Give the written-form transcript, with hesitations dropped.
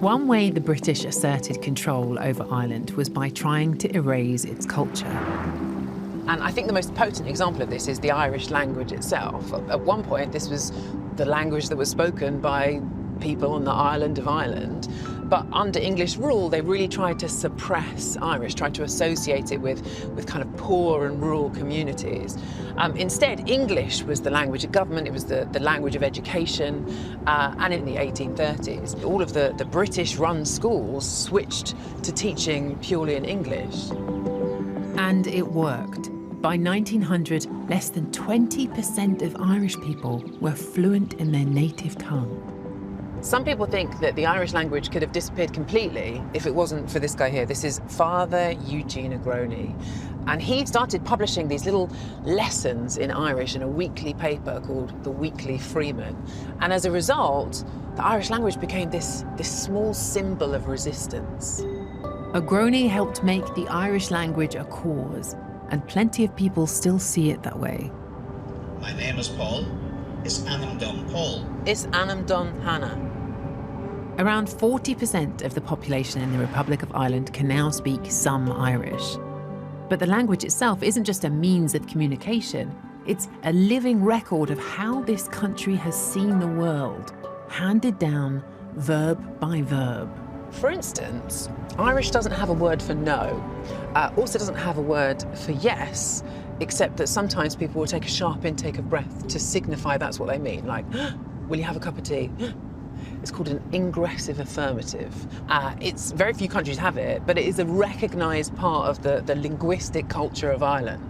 One way the British asserted control over Ireland was by trying to erase its culture. And I think the most potent example of this is the Irish language itself. At one point, this was the language that was spoken by people on the island of Ireland. But under English rule, they really tried to suppress Irish, tried to associate it with kind of poor and rural communities. Instead, English was the language of government, it was the language of education, and in the 1830s, all of the British-run schools switched to teaching purely in English. And it worked. By 1900, less than 20% of Irish people were fluent in their native tongue. Some people think that the Irish language could have disappeared completely if it wasn't for this guy here. This is Father Eugene Agroni. And he started publishing these little lessons in Irish in a weekly paper called the Weekly Freeman. And as a result, the Irish language became this small symbol of resistance. Agroni helped make the Irish language a cause, and plenty of people still see it that way. My name is Paul. Is Anam Dun Paul? Is Anam Dun Hannah? Around 40% of the population in the Republic of Ireland can now speak some Irish. But the language itself isn't just a means of communication. It's a living record of how this country has seen the world, handed down verb by verb. For instance, Irish doesn't have a word for no, also doesn't have a word for yes, except that sometimes people will take a sharp intake of breath to signify that's what they mean, like, will you have a cup of tea? It's called an ingressive affirmative. It's very few countries have it, but it is a recognised part of the linguistic culture of Ireland.